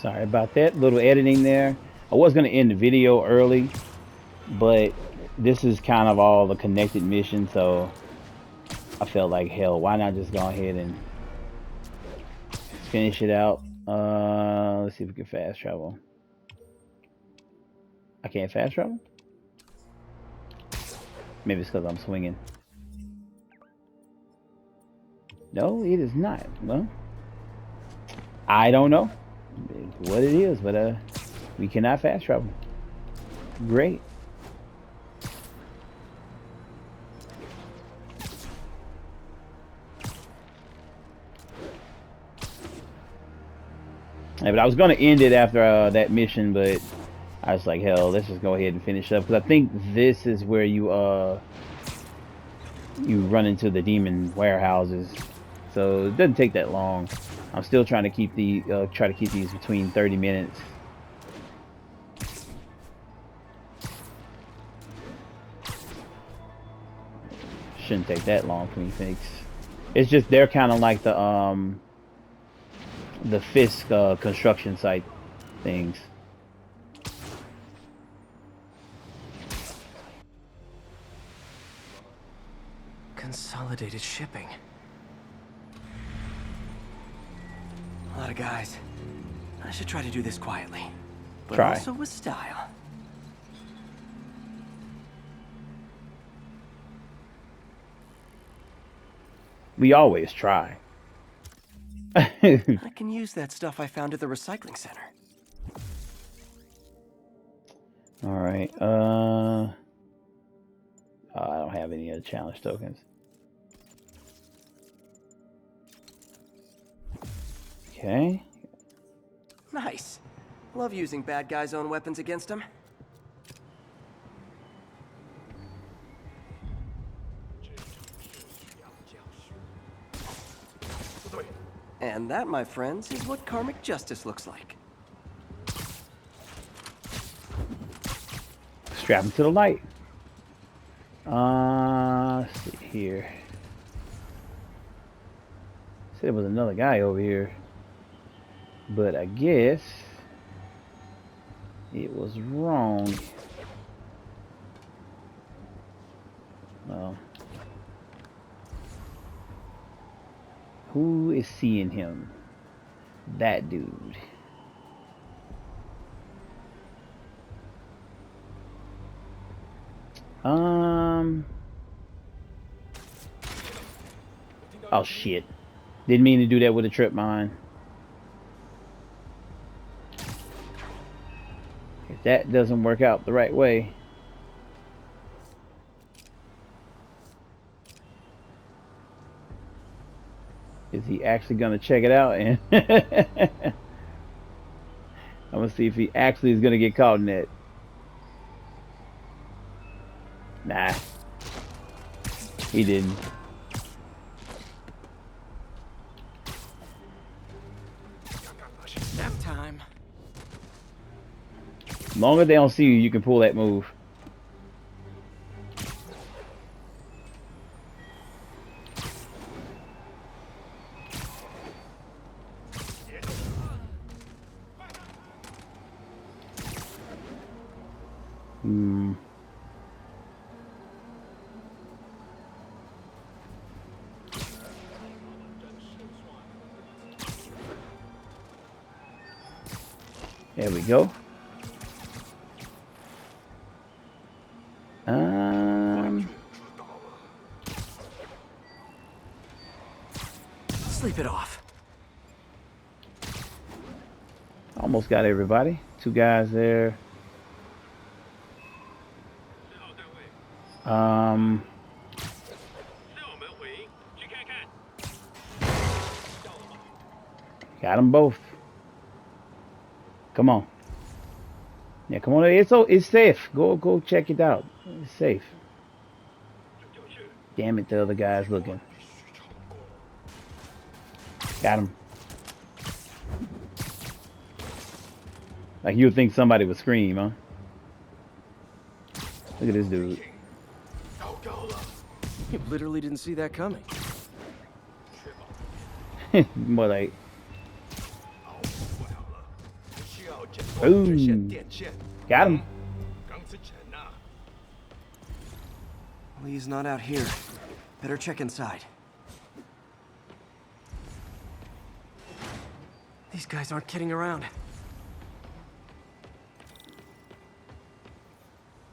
Sorry about that. Little editing there. I was gonna end the video early, but this is kind of all the connected mission, so I felt like hell. Why not just go ahead and finish it out? Let's see if we can fast travel. I can't fast travel. Maybe it's because I'm swinging. No, it is not. Well, I don't know what it is, but we cannot fast travel. Great. Yeah, but I was gonna end it after that mission, but I was like, hell, let's just go ahead and finish up because I think this is where you run into the demon warehouses, so it doesn't take that long. I'm still trying to keep these between 30 minutes. Shouldn't take that long for me to fix. It's just they're kind of like the Fisk construction site things. Consolidated shipping. A lot of guys. I should try to do this quietly, but also with style. We always try. I can use that stuff I found at the recycling center. All right. I don't have any other challenge tokens. Okay. Nice. Love using bad guys' own weapons against them. And that, my friends, is what karmic justice looks like. Strap him to the light. Let's see here. Said there was another guy over here, but I guess it was wrong. Well, who is seeing him? That dude. Oh shit. Didn't mean to do that with a trip mine. If that doesn't work out the right way. Is he actually gonna check it out? And I'm gonna see if he actually is gonna get caught in that. Nah. He didn't. Nap time. As long as they don't see you, you can pull that move. There we go. Sleep it off. Almost got everybody. Two guys there. Got them both. Come on. Yeah, come on. It's safe. Go check it out. It's safe. Damn it, the other guy's looking. Got him. Like you would think somebody would scream, huh? Look at this dude. You literally didn't see that coming. More like Boom. Got him. Lee's not out here. Better check inside. These guys aren't kidding around.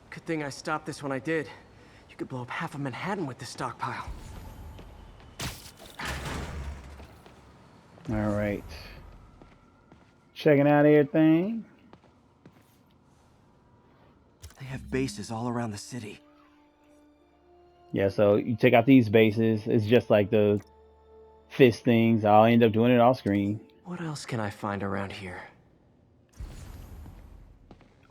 Good thing I stopped this when I did. You could blow up half of Manhattan with this stockpile. All right. Checking out everything. They have bases all around the city. Yeah, so you check out these bases. It's just like the fist things. I'll end up doing it off screen. What else can I find around here?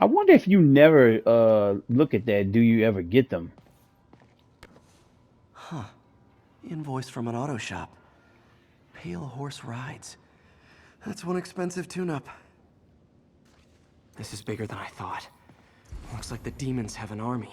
I wonder if you never look at that, do you ever get them? Huh. Invoice from an auto shop. Pale Horse Rides. That's one expensive tune-up. This is bigger than I thought. Looks like the demons have an army.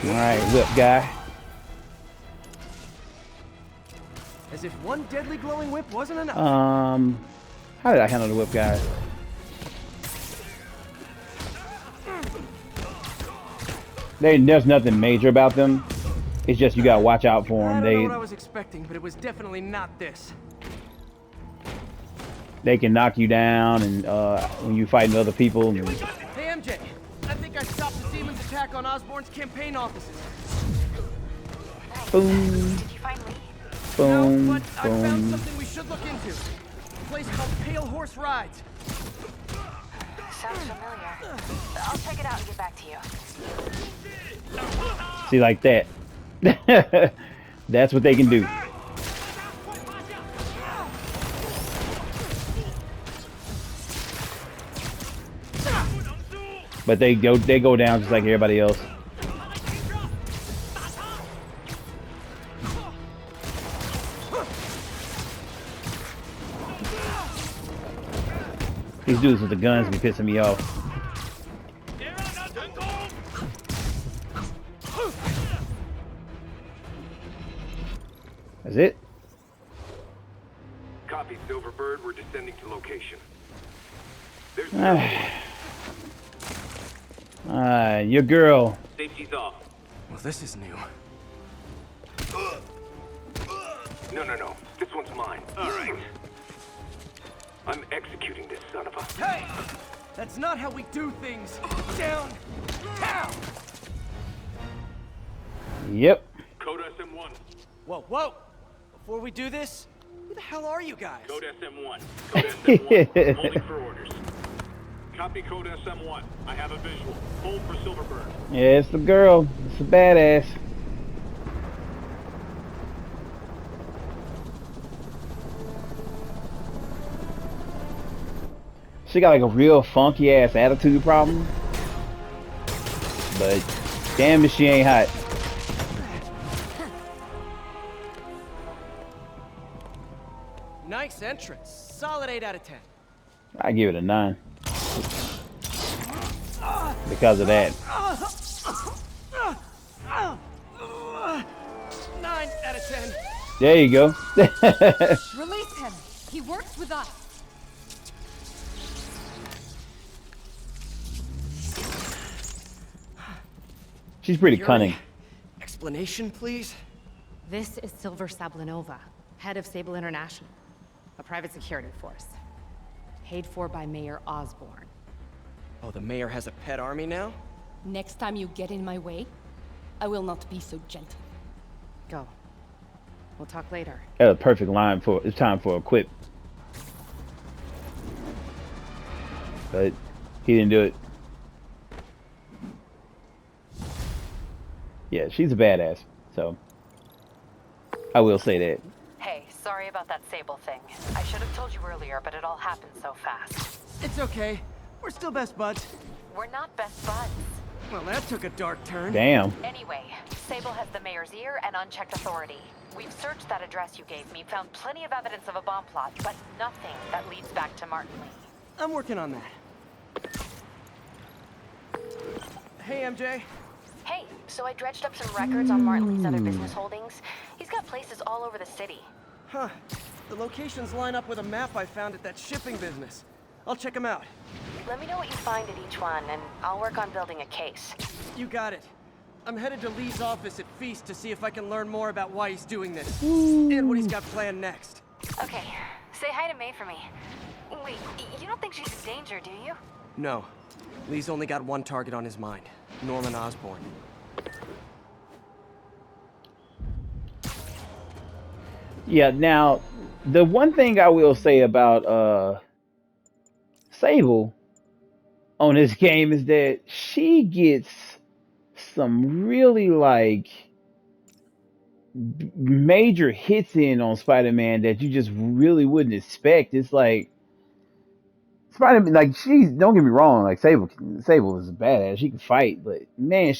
Alright, whip guy. As if one deadly glowing whip wasn't enough. How did I handle the whip guy? There's nothing major about them. It's just you gotta watch out for them. I don't know what I was expecting, but it was definitely not this. They can knock you down, and when you fight other people. And... Hey MJ, I think I stopped the demons' attack on Osborn's campaign offices. Boom. Did you find Lee? Boom. No, but I found Boom. something we should look into. A place called Pale Horse Rides. Sounds familiar. I'll check it out and get back to you. See, like that. That's what they can do. But they go down just like everybody else. These dudes with the guns be pissing me off. That's it? Copy, Silverbird. We're descending to location. There's Your girl. safety's off. Well, this is new. No. This one's mine. All right. I'm executing this son of a... Hey! That's not how we do things. Down! Down! Yep. Code SM1. Whoa! Before we do this, who the hell are you guys? Code SM1. Code SM1. Holding for orders. Copy code SM1. I have a visual. Hold for Silverbird. Yeah, it's the girl. It's a badass. She got like a real funky ass attitude problem. But damn if she ain't hot. Nice entrance. Solid 8 out of 10. I give it a 9. Because of that. 9 out of 10. There you go. Release him. He works with us. She's pretty cunning. Explanation, please? This is Silver Sablinova, head of Sable International, a private security force. Paid for by Mayor Osborn. Oh, the mayor has a pet army now? Next time you get in my way, I will not be so gentle. Go. We'll talk later. That's a perfect line for it's time for a quip. But he didn't do it. Yeah, she's a badass, so I will say that. Hey, sorry about that Sable thing. I should have told you earlier, but it all happened so fast. It's okay. We're still best buds. We're not best buds. Well, that took a dark turn. Damn. Anyway, Sable has the mayor's ear and unchecked authority. We've searched that address you gave me, found plenty of evidence of a bomb plot, but nothing that leads back to Martin Lee. I'm working on that. Hey, MJ. Hey, so I dredged up some records on Martin Lee's other business holdings. He's got places all over the city. Huh. The locations line up with a map I found at that shipping business. I'll check them out. Let me know what you find at each one, and I'll work on building a case. You got it. I'm headed to Lee's office at Feast to see if I can learn more about why he's doing this. And what he's got planned next. Okay, say hi to May for me. Wait, you don't think she's in danger, do you? No. Lee's only got one target on his mind. Norman Osborn. Yeah, now, the one thing I will say about Sable on this game is that she gets some really, like, major hits in on Spider-Man that you just really wouldn't expect. It's like, Spider-Man, like, she's, don't get me wrong, like, Sable is a badass. She can fight, but, man,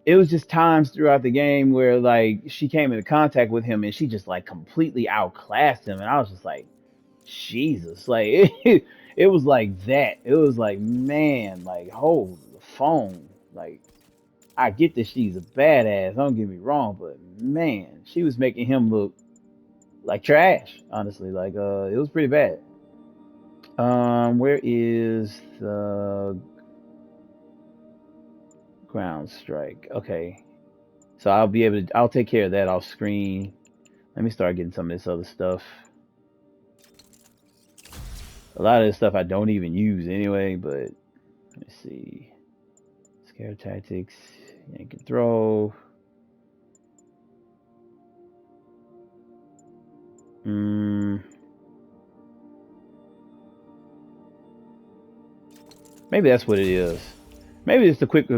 it was just times throughout the game where like she came into contact with him and she just like completely outclassed him, and I was just like, Jesus, like it was like that. It was like, man, like hold the phone. Like I get that she's a badass, don't get me wrong, but man, she was making him look like trash. Honestly, like it was pretty bad. Where is the ground strike? Okay. So I'll take care of that off screen. Let me start getting some of this other stuff. A lot of this stuff I don't even use anyway, but let's see. Scare tactics, yank and throw. Maybe that's what it is. Maybe it's the quick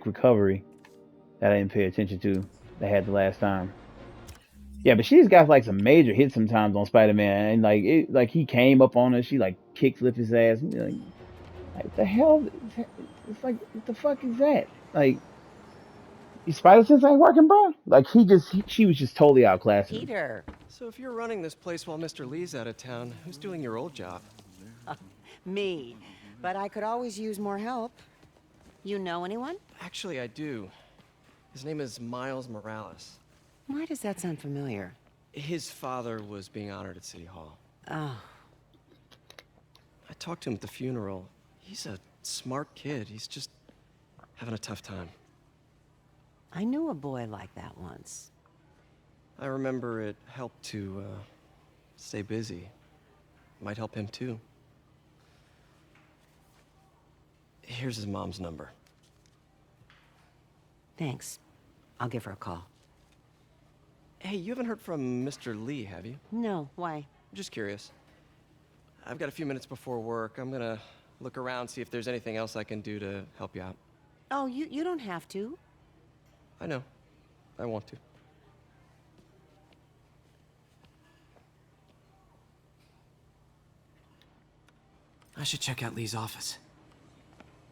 recovery that I didn't pay attention to. That I had the last time. Yeah, but she's got like some major hits sometimes on Spider-Man, and like he came up on her, she like kick flipped his ass. And, like the hell? It's like what the fuck is that? Like your spider sense ain't working, bro. Like she was just totally outclassing him. Peter. So if you're running this place while Mr. Lee's out of town, who's doing your old job? Me. But I could always use more help. You know anyone? Actually, I do. His name is Miles Morales. Why does that sound familiar? His father was being honored at City Hall. Oh. I talked to him at the funeral. He's a smart kid. He's just having a tough time. I knew a boy like that once. I remember it helped to stay busy. Might help him too. Here's his mom's number. Thanks. I'll give her a call. Hey, you haven't heard from Mr. Lee, have you? No, why? Just curious. I've got a few minutes before work. I'm gonna look around, see if there's anything else I can do to help you out. Oh, you don't have to. I know. I want to. I should check out Lee's office.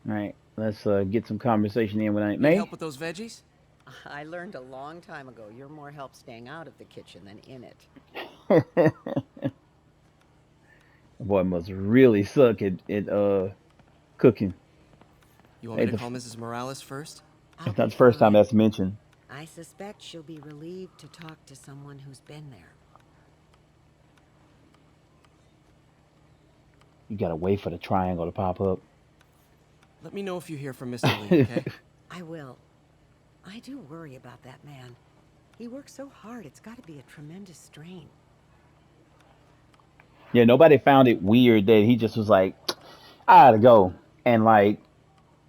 All right, let's get some conversation in with Aunt Need May. help with those veggies? I learned a long time ago you're more help staying out of the kitchen than in it. Boy must really suck at cooking. You want me to call Mrs. Morales first? It's not the first time that's mentioned. I suspect she'll be relieved to talk to someone who's been there. You gotta wait for the triangle to pop up. Let me know if you hear from Mr. Lee, okay? I will. I do worry about that man. He works so hard, it's got to be a tremendous strain. Yeah, nobody found it weird that he just was like, I gotta go and like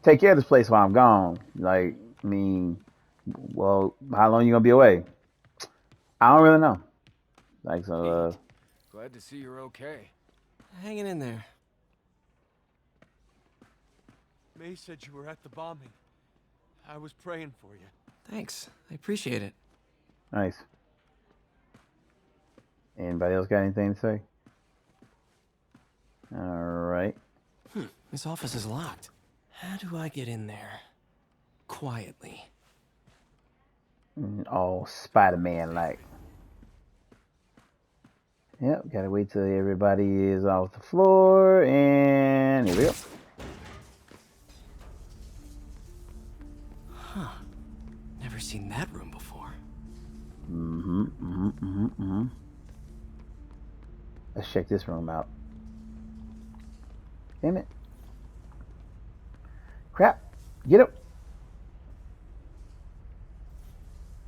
take care of this place while I'm gone. Like, I mean, well, how long you gonna be away? I don't really know. Like, so, Glad to see you're okay. Hanging in there. May said you were at the bombing. I was praying for you. Thanks. I appreciate it. nice. Anybody else got anything to say? All right. This office is locked. How do I get in there? Quietly. All Spider-Man like. Yep, gotta wait till everybody is off the floor, and here we go. seen that room before. Let's check this room out. Damn it. Crap. Get up.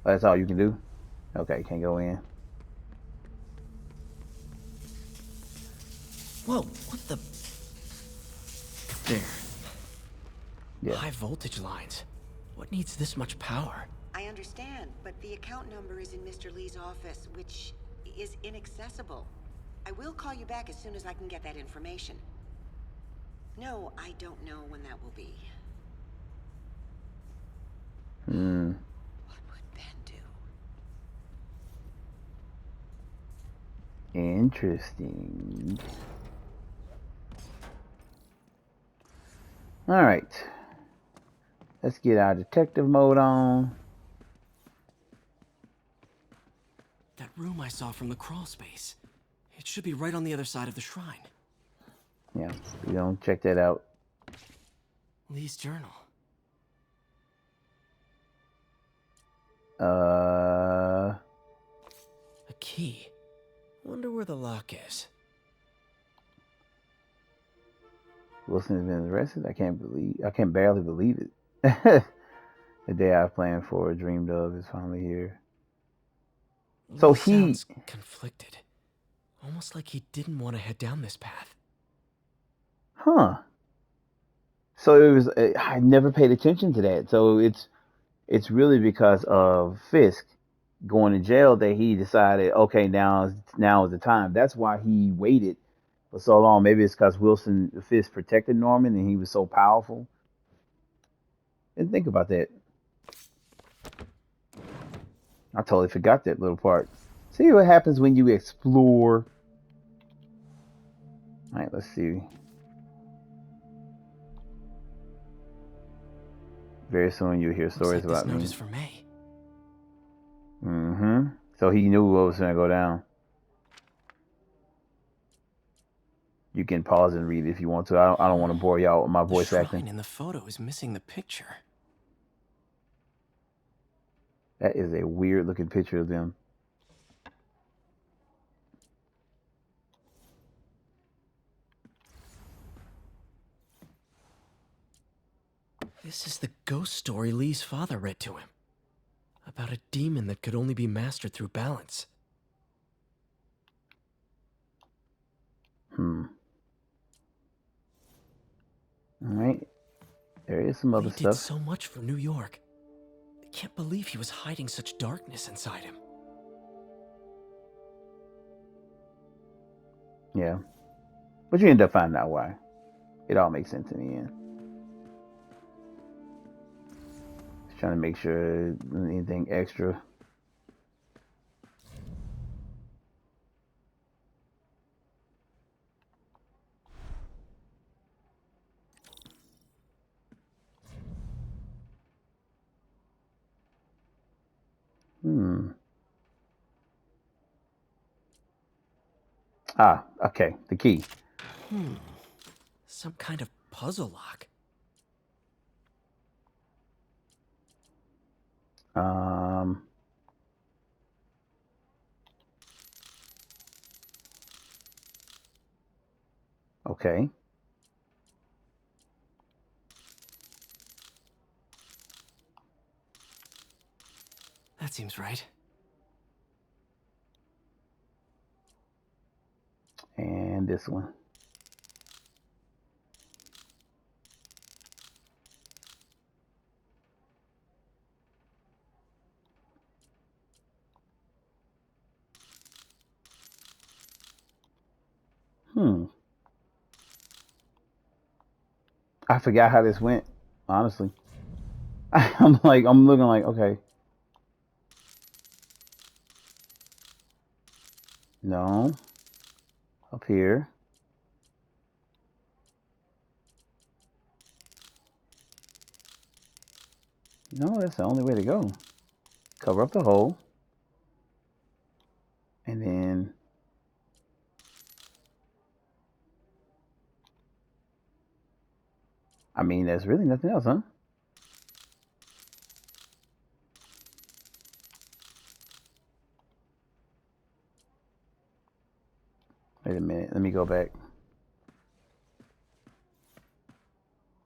Oh, that's all you can do? Okay, can't go in. Whoa, what the? There. Yeah. High voltage lines. What needs this much power? I understand, but the account number is in Mr. Lee's office, which is inaccessible. I will call you back as soon as I can get that information. No, I don't know when that will be. What would Ben do? Interesting. Alright. Let's get our detective mode on. That room I saw from the crawl space. It should be right on the other side of the shrine. Yeah, we don't check that out. Lee's journal. A key. Wonder where the lock is. Wilson has been arrested. I can barely believe it. The day I've planned for, dreamed of, is finally here. So Lee sounds conflicted. Almost like he didn't want to head down this path. Huh. So it was. I never paid attention to that. So it's really because of Fisk going to jail that he decided, okay, now is the time. That's why he waited for so long. Maybe it's because Fisk protected Norman and he was so powerful. Didn't think about that. I totally forgot that little part. See what happens when you explore. All right, let's see. Very soon you'll hear stories Looks like about me. this note is for May. So he knew what was going to go down. You can pause and read it if you want to. I don't want to bore y'all with my voice The acting. shrine in the photo is missing the picture. That is a weird looking picture of them. This is the ghost story Lee's father read to him. About a demon that could only be mastered through balance. Alright. There is some other Lee stuff. did so much for New York. I can't believe he was hiding such darkness inside him. Yeah. But you end up finding out why. It all makes sense in the end. Just trying to make sure anything extra. Ah, okay. The key. Some kind of puzzle lock. Okay. That seems right. And this one. I forgot how this went, honestly. I'm looking like, okay. No. Up here. No, that's the only way to go. Cover up the hole. And then... I mean, there's really nothing else, huh? Let me go back.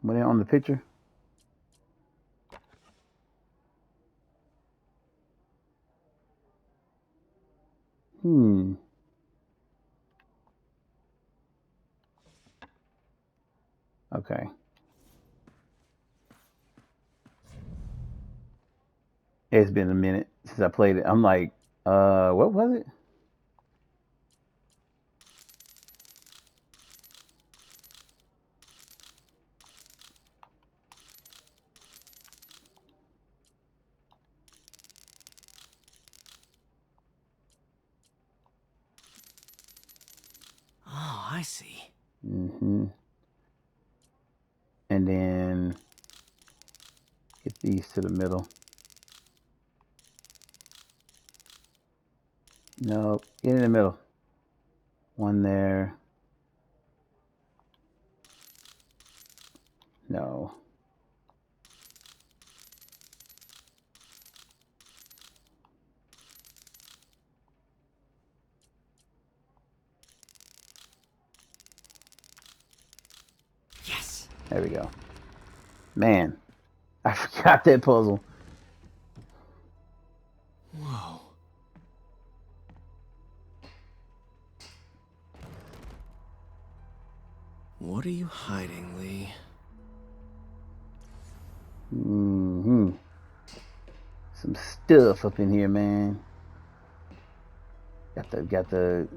Were they on the picture? Okay. It's been a minute since I played it. I'm like, what was it? Oh, I see. And then get these to the middle. Nope, get in the middle. One there. No. Yes. There we go. Man, I forgot that puzzle. Whoa. What are you hiding, Lee? Some stuff up in here, man. Got the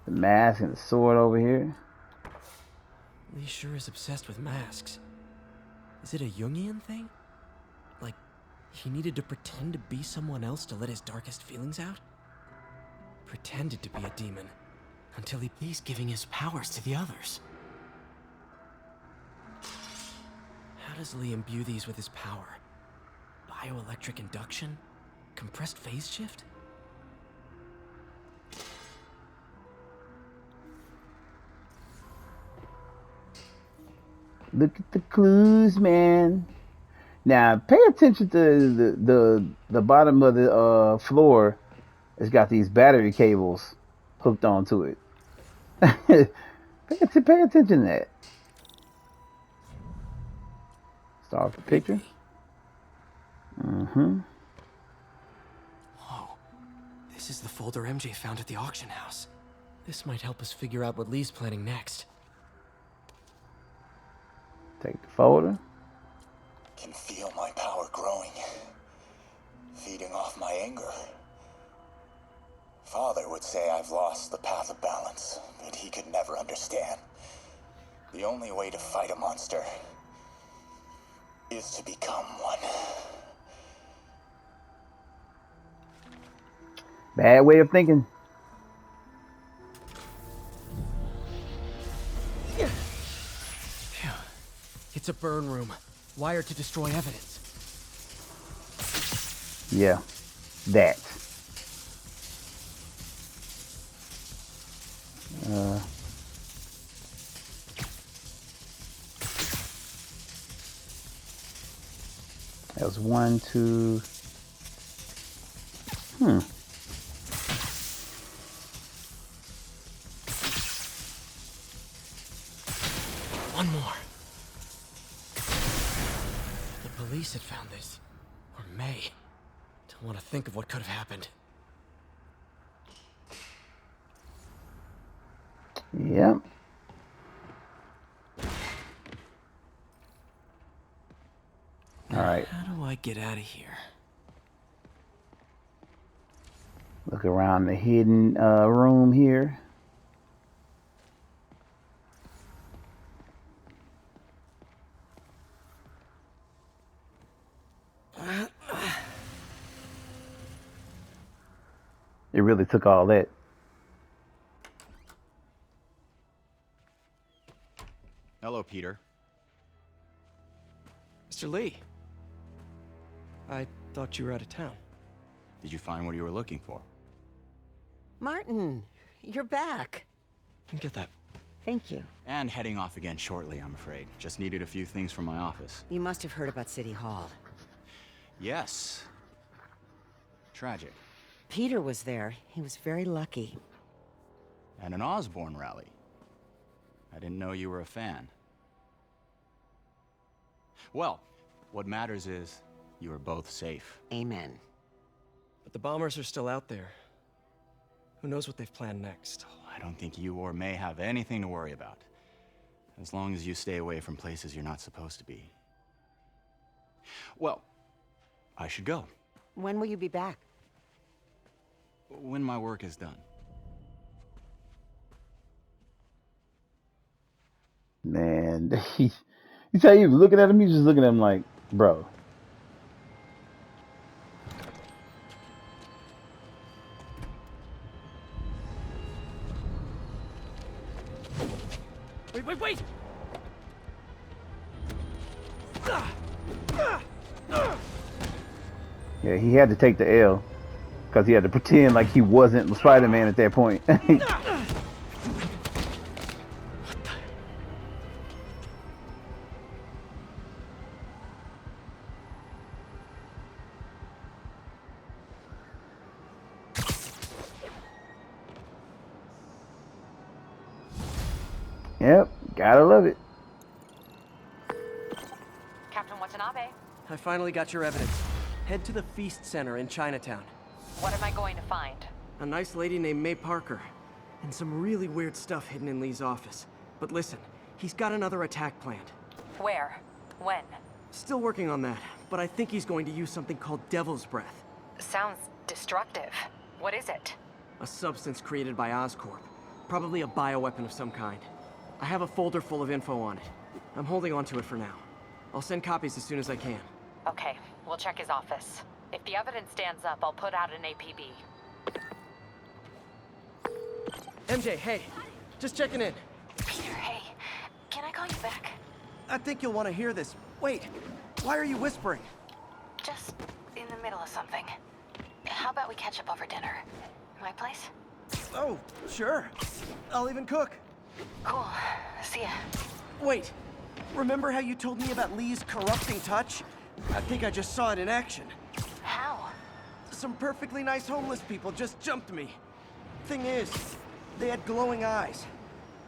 mask and the sword over here. Lee sure is obsessed with masks. Is it a Jungian thing? Like, he needed to pretend to be someone else to let his darkest feelings out? Pretended to be a demon, until he's giving his powers to the others. How does Lee imbue these with his power? Bioelectric induction? Compressed phase shift? Look at the clues, man. Now pay attention to the bottom of the floor. It's got these battery cables hooked onto it. pay attention to that. Start the picture. Whoa. This is the folder MJ found at the auction house. This might help us figure out what Lee's planning next. Take the folder. Can feel my power growing, feeding off my anger. Father would say I've lost the path of balance, that he could never understand. The only way to fight a monster is to become one. Bad way of thinking. Phew. It's a burn room, wired to destroy evidence. Yeah, that. That was 1, 2. One more. The police had found this. Or may. Don't want to think of what could have happened. Yep. All right. How do I get out of here? Look around the hidden room here. It really took all that. Hello, Peter. Mr. Lee. I thought you were out of town. Did you find what you were looking for? Martin, you're back. Get that. Thank you. And heading off again shortly, I'm afraid. Just needed a few things from my office. You must have heard about City Hall. Yes. Tragic. Peter was there. He was very lucky. At an Osborn rally. I didn't know you were a fan. Well, what matters is you are both safe. Amen. But the bombers are still out there. Who knows what they've planned next? I don't think you or May have anything to worry about. As long as you stay away from places you're not supposed to be. Well, I should go. When will you be back? When my work is done. Man, you tell you looking at him, he's just looking at him like, bro. Wait! Yeah, he had to take the L because he had to pretend like he wasn't Spider-Man at that point. Yep, gotta love it. Captain Watanabe, I finally got your evidence. Head to the Feast Center in Chinatown. what am I going to find? A nice lady named May Parker. And some really weird stuff hidden in Lee's office. But listen, he's got another attack planned. Where? When? Still working on that, but I think he's going to use something called Devil's Breath. Sounds destructive. What is it? A substance created by Oscorp. Probably a bioweapon of some kind. I have a folder full of info on it. I'm holding on to it for now. I'll send copies as soon as I can. Okay, we'll check his office. If the evidence stands up, I'll put out an APB. MJ, hey. Just checking in. Peter, hey. Can I call you back? I think you'll want to hear this. Wait, why are you whispering? Just in the middle of something. How about we catch up over dinner? My place? Oh, sure. I'll even cook. Cool. See ya. Wait, remember how you told me about Lee's corrupting touch? I think I just saw it in action. How? Some perfectly nice homeless people just jumped me. Thing is, they had glowing eyes.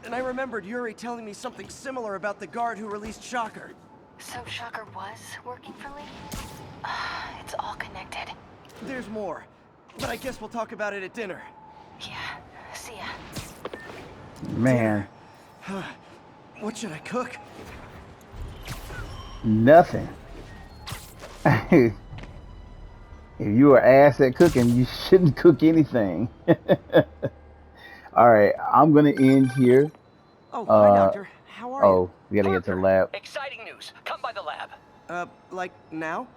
And I remembered Yuri telling me something similar about the guard who released Shocker. So Shocker was working for Lee? It's all connected. There's more, but I guess we'll talk about it at dinner. Yeah, see ya. Man, What should I cook? nothing. If you are ass at cooking, you shouldn't cook anything. All right, I'm gonna end here. Oh, hi, Doctor. How are Oh, we gotta get to the lab. Exciting news. Come by the lab. you? Like now?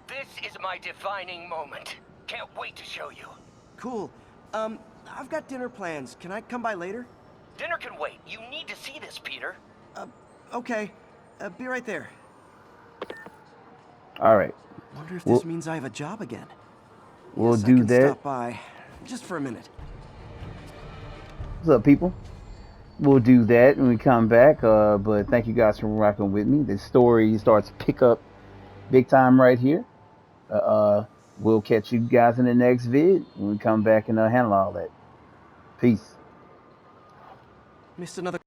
This is my defining moment. Can't wait to show you. Cool. I've got dinner plans. Can I come by later? Dinner can wait. You need to see this, Peter. Okay. Be right there. All right, Wonder if this means I have a job again. we'll Yes, I do can that. Stop by, just for a minute. What's up, people? We'll do that when we come back. But thank you guys for rocking with me. The story starts to pick up big time right here. We'll catch you guys in the next vid when we come back and handle all that. Peace. Missed another.